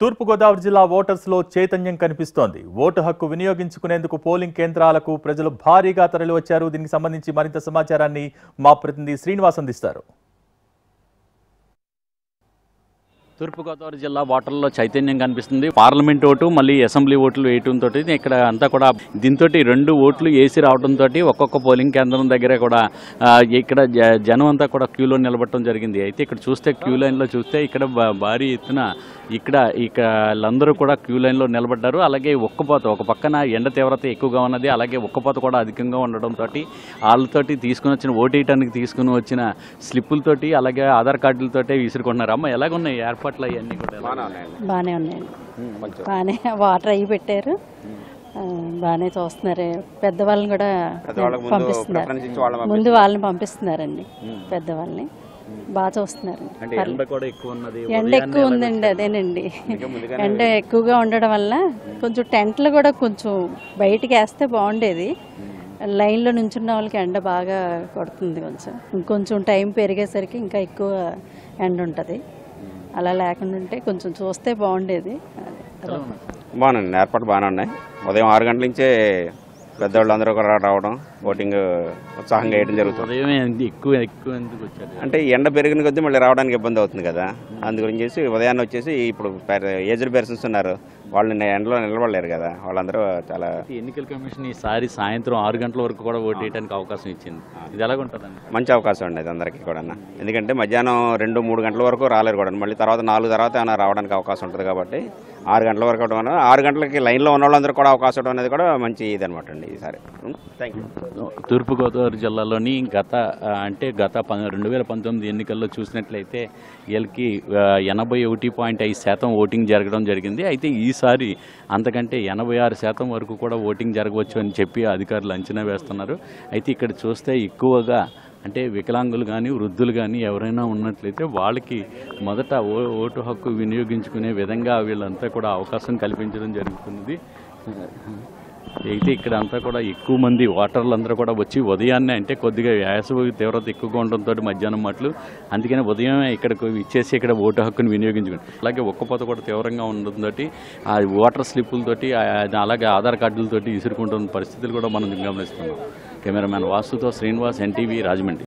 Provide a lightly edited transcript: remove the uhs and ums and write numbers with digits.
తూర్పుగోదావరి జిల్లా ఓటర్స్లో చైతన్యం కనిపిస్తోంది. ఓటు హక్కు వినియోగించుకునేందుకు పోలింగ్ కేంద్రాలకు ప్రజలు భారీగా తరలివచ్చారు. దీనికి సంబంధించి మరింత సమాచారాన్ని మా ప్రతినిధి శ్రీనివాస్ అందిస్తారు. తూర్పుగోదావరి జిల్లా ఓటర్లలో చైతన్యం కనిపిస్తుంది. పార్లమెంట్ ఓటు మళ్ళీ అసెంబ్లీ ఓట్లు వేయటంతో ఇక్కడ అంతా కూడా దీంతో 2 ఓట్లు వేసి రావడంతో ఒక్కొక్క పోలింగ్ కేంద్రం దగ్గర కూడా ఇక్కడ జనం అంతా కూడా క్యూలో నిలబడటం జరిగింది. అయితే ఇక్కడ చూస్తే క్యూ లైన్లో చూస్తే ఇక్కడ భారీ ఎత్తున వీళ్ళందరూ కూడా క్యూ లైన్లో నిలబడ్డారు. అలాగే ఉక్కపోత ఒక పక్కన ఎండ తీవ్రత ఎక్కువగా ఉన్నది, అలాగే ఉక్కపోత కూడా అధికంగా ఉండడంతో వాళ్ళతోటి తీసుకుని వచ్చిన ఓటేయటానికి తీసుకుని వచ్చిన స్లిప్పులతోటి అలాగే ఆధార్ కార్డులతోటే విసురుకుంటున్నారు. అమ్మ ఎలాగున్నాయి ఏర్పాట్లు అవన్నీ కూడా? బాగానే ఉన్నాయండి, బాగానే వాటర్ అవి పెట్టారు, బాగానే చూస్తున్నారు. పెద్దవాళ్ళని కూడా పంపిస్తున్నారు, ముందు వాళ్ళని పంపిస్తున్నారండి, పెద్దవాళ్ళని బాగా చూస్తున్నారు. ఎండ ఎక్కువ ఉందండి, అదేనండి ఎండ ఎక్కువగా ఉండడం వల్ల కొంచెం టెంట్లు కూడా కొంచెం బయటికి వేస్తే బాగుండేది. లైన్లో నుంచున్న వాళ్ళకి ఎండ బాగా కొడుతుంది. ఇంకొంచెం టైం పెరిగేసరికి ఇంకా ఎక్కువ ఎండ ఉంటుంది. అలా లేకుండా ఉంటే కొంచెం చూస్తే బాగుండేది. బాగున్నాయి, ఏర్పాటు బాగానే ఉన్నాయి. ఉదయం 6 గంటల నుంచే పెద్దవాళ్ళందరూ కూడా రావడం, ఓటింగ్ ఉత్సాహంగా వేయడం జరుగుతుంది. అంటే ఎండ పెరిగిన కొద్దీ మళ్ళీ రావడానికి ఇబ్బంది అవుతుంది కదా, అందు గురించి ఉదయాన్నే వచ్చేసి ఇప్పుడు ఏజ్డ్ పర్సన్స్ ఉన్నారు, వాళ్ళు ఎండలో నిలబడలేరు కదా, వాళ్ళందరూ చాలా. ఎన్నికల కమిషన్ ఈసారి సాయంత్రం 6 గంటల వరకు కూడా ఓటు వేయడానికి అవకాశం ఇచ్చింది. ఇది ఎలాగుంటుందండి? మంచి అవకాశం అండి అది అందరికీ కూడా. ఎందుకంటే మధ్యాహ్నం 2-3 గంటల వరకు రాలేరు కూడా, మళ్ళీ తర్వాత 4 తర్వాత ఏమైనా రావడానికి అవకాశం ఉంటుంది కాబట్టి 6 గంటల వరకు అవడం, 6 గంటలకి లైన్లో ఉన్న వాళ్ళందరూ కూడా అవకాశం అనేది కూడా మంచి ఇది అనమాట అండి ఈసారి. Thank you. తూర్పుగోదావరి జిల్లాలోని గత 2019 ఎన్నికల్లో చూసినట్లయితే వీళ్ళకి 81.5% ఓటింగ్ జరగడం జరిగింది. అయితే ఈసారి అంతకంటే 86% వరకు కూడా ఓటింగ్ జరగవచ్చు అని చెప్పి అధికారులు అంచనా వేస్తున్నారు. అయితే ఇక్కడ చూస్తే ఎక్కువగా అంటే వికలాంగులు కానీ వృద్ధులు కానీ ఎవరైనా ఉన్నట్లయితే వాళ్ళకి మొదట ఓటు హక్కు వినియోగించుకునే విధంగా వీళ్ళంతా కూడా అవకాశం కల్పించడం జరుగుతుంది. అయితే ఇక్కడ అంతా కూడా ఎక్కువ మంది ఓటర్లందరూ కూడా వచ్చి ఉదయాన్నే, అంటే కొద్దిగా వేసవి తీవ్రత ఎక్కువగా ఉండడంతో మధ్యాహ్నం మాటలు, అందుకని ఉదయమే ఇక్కడికి ఇచ్చేసి ఇక్కడ ఓటు హక్కుని వినియోగించుకుని, అలాగే ఒక్కపోత కూడా తీవ్రంగా ఉండడంతో ఆ ఓటర్ స్లిప్పులతోటి అలాగే ఆధార్ కార్డులతోటి విసురుకుంటున్న పరిస్థితులు కూడా మనం గమనిస్తున్నాం. కెమెరామ్యాన్ వాసుతో శ్రీనివాస్, NTV, రాజమండ్రి.